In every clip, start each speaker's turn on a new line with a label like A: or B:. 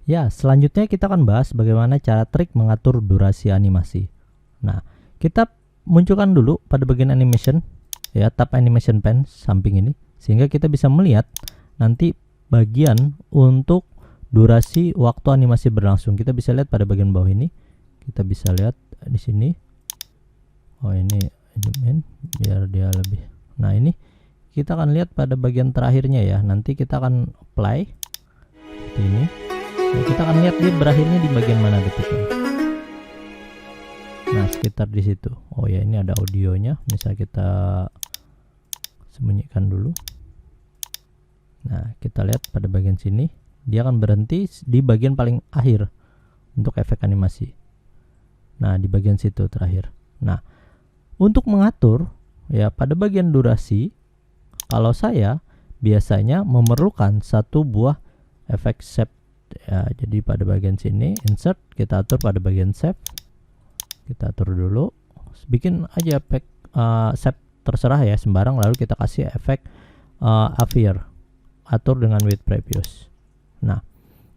A: Ya, selanjutnya kita akan bahas bagaimana cara trik mengatur durasi animasi. Nah, kita munculkan dulu pada bagian animation, ya, tab animation pen samping ini, sehingga kita bisa melihat nanti bagian untuk durasi waktu animasi berlangsung. Kita bisa lihat pada bagian bawah ini, kita bisa lihat di sini. Oh, ini zoom in biar dia lebih. Nah, ini kita akan lihat pada bagian terakhirnya ya. Nanti kita akan apply seperti ini. Nah, kita akan lihat dia berakhirnya di bagian mana detiknya. Nah, sekitar di situ. Oh ya, ini ada audionya. Misal kita sembunyikan dulu. Nah, kita lihat pada bagian sini, dia akan berhenti di bagian paling akhir untuk efek animasi. Nah, di bagian situ terakhir. Nah, untuk mengatur ya pada bagian durasi, kalau saya biasanya memerlukan satu buah efek shape ya. Jadi pada bagian sini insert, kita atur pada bagian shape, kita atur dulu, bikin aja efek shape terserah ya, sembarang, lalu kita kasih efek appear, atur dengan with previous. Nah,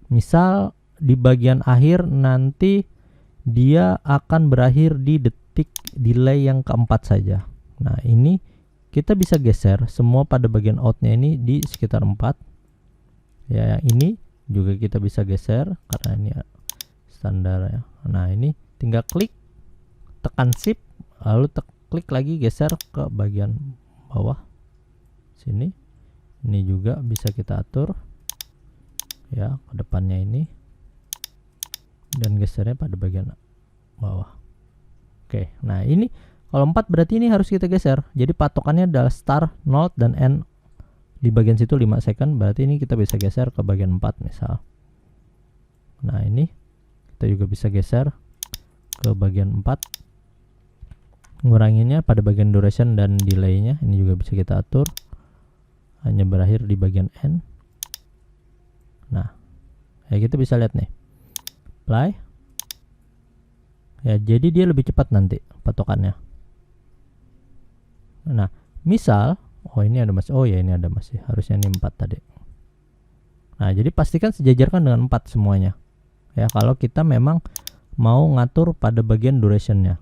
A: misal di bagian akhir nanti dia akan berakhir di detik delay yang keempat saja. Nah, ini kita bisa geser semua pada bagian outnya ini di sekitar 4 ya. Yang ini juga kita bisa geser karena ini standar ya. Nah, ini tinggal klik, tekan shift, lalu klik lagi geser ke bagian bawah sini. Ini juga bisa kita atur ya ke depannya ini, dan gesernya pada bagian bawah. Oke, nah ini kalau 4 berarti ini harus kita geser. Jadi patokannya adalah start, 0 dan end. Di bagian situ 5 second, berarti ini kita bisa geser ke bagian 4 misal. Nah, ini kita juga bisa geser ke bagian 4. Nguranginnya pada bagian duration dan delaynya, ini juga bisa kita atur. Hanya berakhir di bagian end. Nah, ya kita bisa lihat nih. Apply. Ya, jadi dia lebih cepat nanti patokannya. Nah, misal oh ini ada masih, oh ya ini ada masih, harusnya ini 4 tadi. Nah, jadi pastikan sejajarkan dengan 4 semuanya ya, kalau kita memang mau ngatur pada bagian durationnya.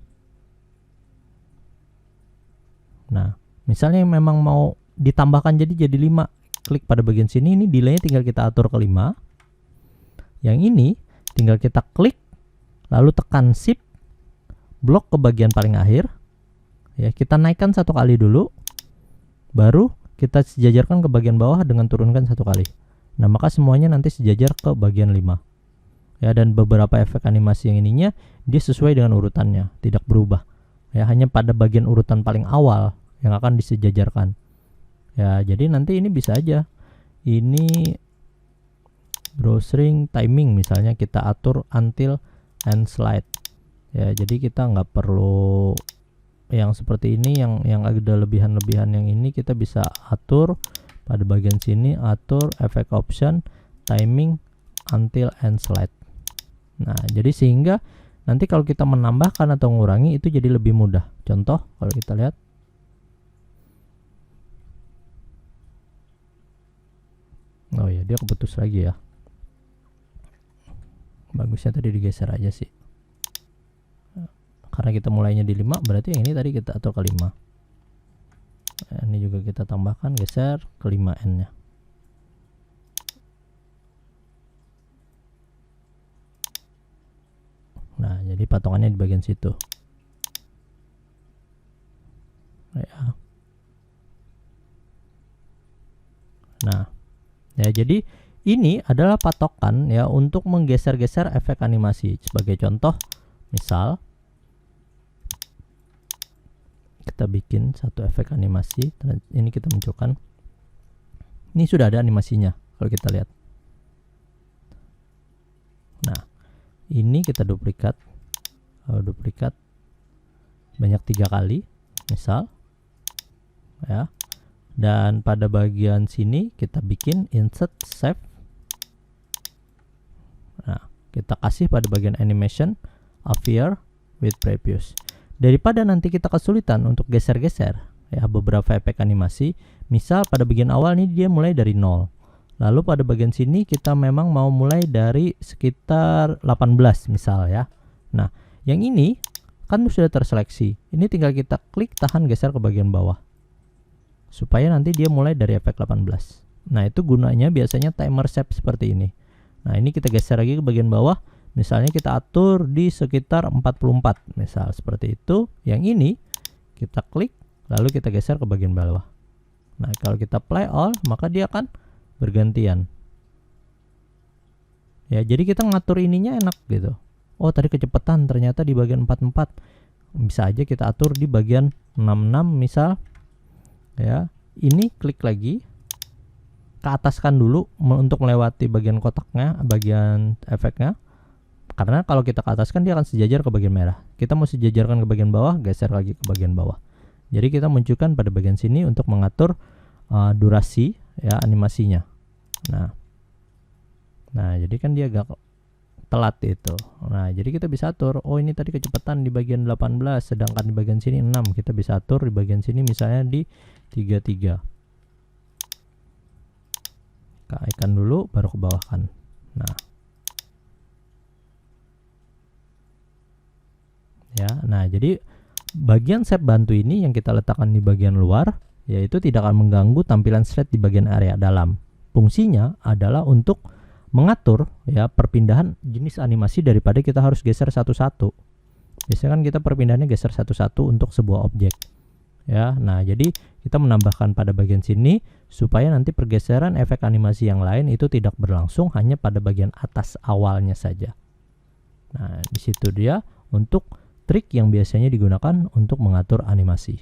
A: Nah, misalnya memang mau ditambahkan jadi 5, klik pada bagian sini, ini delaynya tinggal kita atur ke 5. Yang ini tinggal kita klik lalu tekan shift, blok ke bagian paling akhir ya, kita naikkan 1 kali dulu, baru kita sejajarkan ke bagian bawah dengan turunkan 1 kali. Nah, maka semuanya nanti sejajar ke bagian 5 ya. Dan beberapa efek animasi yang ininya dia sesuai dengan urutannya, tidak berubah ya, hanya pada bagian urutan paling awal yang akan disejajarkan ya. Jadi nanti ini bisa aja, ini drawstring timing misalnya kita atur until and slide ya. Jadi kita nggak perlu yang seperti ini, yang ada lebihan-lebihan yang ini kita bisa atur pada bagian sini, atur efek option timing until and slide. Nah, jadi sehingga nanti kalau kita menambahkan atau mengurangi itu jadi lebih mudah. Contoh kalau kita lihat, oh ya dia keputus lagi ya, bagusnya tadi digeser aja sih, karena kita mulainya di 5, berarti yang ini tadi kita atur ke 5. Nah, ini juga kita tambahkan, geser ke 5 N nya. Nah, jadi patokannya di bagian situ ya. Nah ya, jadi ini adalah patokan ya untuk menggeser-geser efek animasi. Sebagai contoh, misal kita bikin satu efek animasi, ini kita munculkan, ini sudah ada animasinya kalau kita lihat. Nah, ini kita duplikat, duplikat banyak 3 kali misal ya. Dan pada bagian sini kita bikin insert save. Nah, kita kasih pada bagian animation appear with previous. Daripada nanti kita kesulitan untuk geser-geser ya beberapa efek animasi, misal pada bagian awal ini dia mulai dari 0, Lalu pada bagian sini kita memang mau mulai dari sekitar 18 misal ya. Nah, yang ini kan sudah terseleksi. Ini tinggal kita klik tahan geser ke bagian bawah. Supaya nanti dia mulai dari efek 18. Nah, itu gunanya biasanya timer shape seperti ini. Nah, ini kita geser lagi ke bagian bawah. Misalnya kita atur di sekitar 44, misal seperti itu. Yang ini kita klik, lalu kita geser ke bagian bawah. Nah, kalau kita play all, maka dia akan bergantian. Ya, jadi kita ngatur ininya enak gitu. Oh, tadi kecepatan ternyata di bagian 44. Bisa aja kita atur di bagian 66 misal. Ya, ini klik lagi. Ke ataskan dulu untuk melewati bagian kotaknya, bagian efeknya. Karena kalau kita ke atas kan dia akan sejajar ke bagian merah. Kita mau sejajarkan ke bagian bawah, geser lagi ke bagian bawah. Jadi kita munculkan pada bagian sini untuk mengatur durasi ya animasinya. Nah, jadi kan dia agak telat itu. Nah, jadi kita bisa atur. Oh, ini tadi kecepatan di bagian 18, sedangkan di bagian sini 6. Kita bisa atur di bagian sini misalnya di 33. Kaitkan dulu baru ke bawah kan. Nah, jadi bagian shape bantu ini yang kita letakkan di bagian luar, yaitu tidak akan mengganggu tampilan slide di bagian area dalam. Fungsinya adalah untuk mengatur ya perpindahan jenis animasi daripada kita harus geser satu-satu. Biasanya kan kita perpindahannya geser satu-satu untuk sebuah objek. Ya, nah jadi kita menambahkan pada bagian sini supaya nanti pergeseran efek animasi yang lain itu tidak berlangsung, hanya pada bagian atas awalnya saja. Nah, di situ dia untuk trik yang biasanya digunakan untuk mengatur animasi.